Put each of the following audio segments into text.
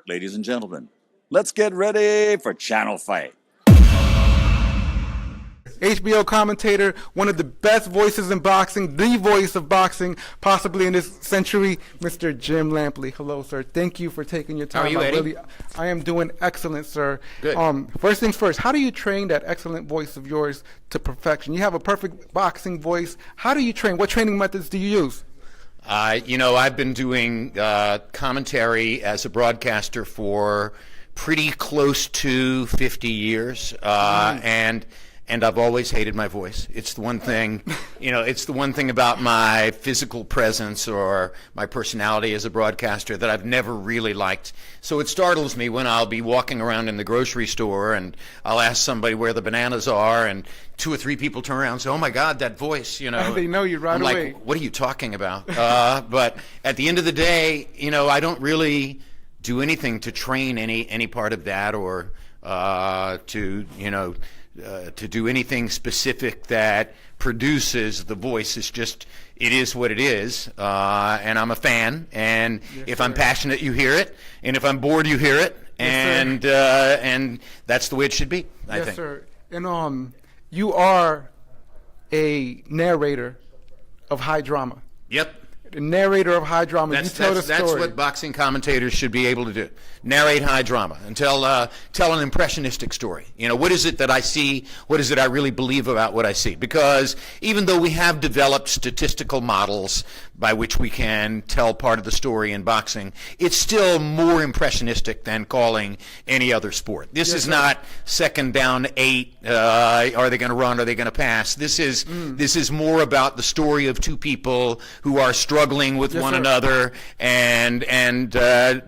Ladies and gentlemen, let's get ready for Channel Fight. HBO commentator, one of the best voices in boxing, the voice of boxing, possibly in this century, Mr. Jim Lampley. Hello, sir. Thank you for taking your time. How are you, Eddie? I am doing excellent, sir. Good. First things first, how do you train that excellent voice of yours to perfection? You have a perfect boxing voice. How do you train? What training methods do you use? I've been doing commentary as a broadcaster for pretty close to 50 years, and I've always hated my voice. It's the one thing, it's the one thing about my physical presence or my personality as a broadcaster that I've never really liked. So it startles me when I'll be walking around in the grocery store and I'll ask somebody where the bananas are, and 2 or 3 people turn around and say, "Oh my God, that voice!" They know you right I'm away. Like, what are you talking about? But at the end of the day, I don't really do anything to train any part of that or to do anything specific that produces the voice. It is what it is, and I'm a fan, and yes, if sir. I'm passionate, you hear it, and if I'm bored, you hear it, yes, and that's the way it should be, I yes, think. Sir. And you are a narrator of high drama. Yep. The narrator of high drama. You tell the story. That's what boxing commentators should be able to do. Narrate high drama and tell an impressionistic story. What is it that I see? What is it I really believe about what I see? Because even though we have developed statistical models by which we can tell part of the story in boxing, it's still more impressionistic than calling any other sport. This is not second down 8. Are they going to run? Are they going to pass? This is more about the story of 2 people who are struggling with one another and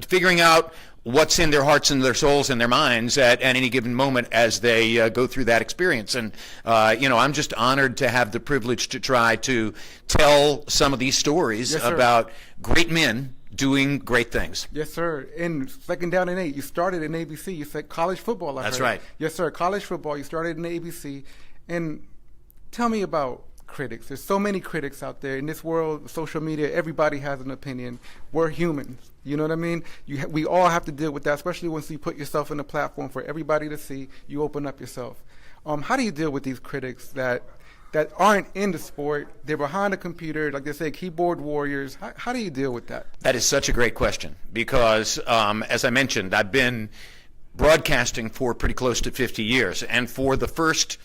figuring out what's in their hearts and their souls and their minds at any given moment as they go through that experience. And, I'm just honored to have the privilege to try to tell some of these stories about great men doing great things. Yes, sir. In second down and 8, you started in ABC. You said college football. That's right. Yes, sir. College football. You started in ABC. And tell me about critics. There's so many critics out there in this world. Social media, everybody has an opinion. We're humans. You know what I mean? We all have to deal with that, especially once you put yourself in a platform for everybody to see. You open up yourself. How do you deal with these critics that aren't in the sport? They're behind a computer, like they say, keyboard warriors. How do you deal with that? That is such a great question because, as I mentioned, I've been broadcasting for pretty close to 50 years, and for the first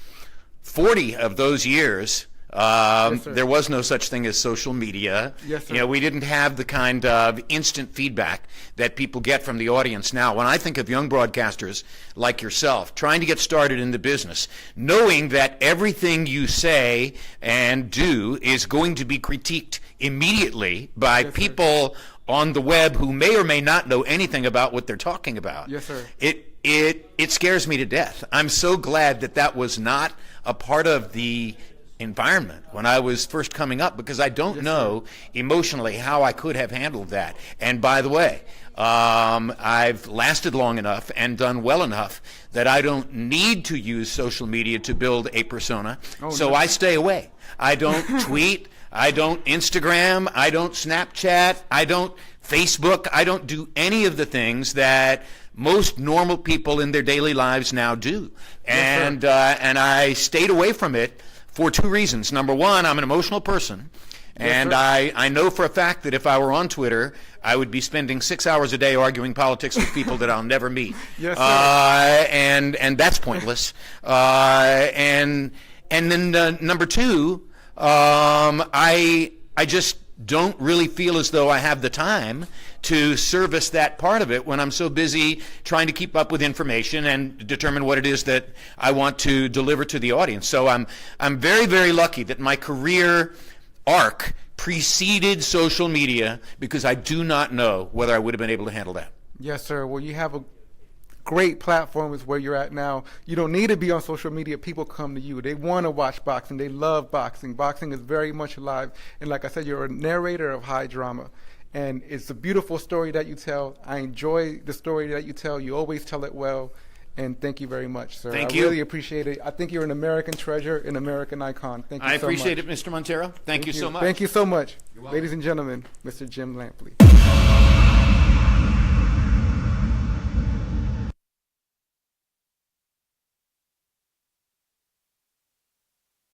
40 of those years, there was no such thing as social media. Yes, sir. We didn't have the kind of instant feedback that people get from the audience now. When I think of young broadcasters like yourself trying to get started in the business, knowing that everything you say and do is going to be critiqued immediately by people on the web who may or may not know anything about what they're talking about. Yes, sir. It scares me to death. I'm so glad that was not a part of the environment when I was first coming up, because I don't know emotionally how I could have handled that. And by the way, I've lasted long enough and done well enough that I don't need to use social media to build a persona. I stay away. I don't tweet. I don't Instagram. I don't Snapchat. I don't Facebook. I don't do any of the things that most normal people in their daily lives now do. And I stayed away from it for 2 reasons. Number one, I'm an emotional person, and I know for a fact that if I were on Twitter, I would be spending 6 hours a day arguing politics with people that I'll never meet. Yes, sir. And that's pointless. And then number 2, I just don't really feel as though I have the time to service that part of it when I'm so busy trying to keep up with information and determine what it is that I want to deliver to the audience. So I'm very, very lucky that my career arc preceded social media, because I do not know whether I would have been able to handle that. Yes, sir. Well, you have a great platform is where you're at now. You don't need to be on social media. People come to you. They want to watch boxing. They love boxing. Boxing is very much alive. And like I said, you're a narrator of high drama. And it's a beautiful story that you tell. I enjoy the story that you tell. You always tell it well. And thank you very much, sir. Thank I you. really appreciate it. I think you're an American treasure, an American icon. Thank you so much. I appreciate it, Mr. Montero. Thank you so much. Thank you so much. Ladies and gentlemen, Mr. Jim Lampley.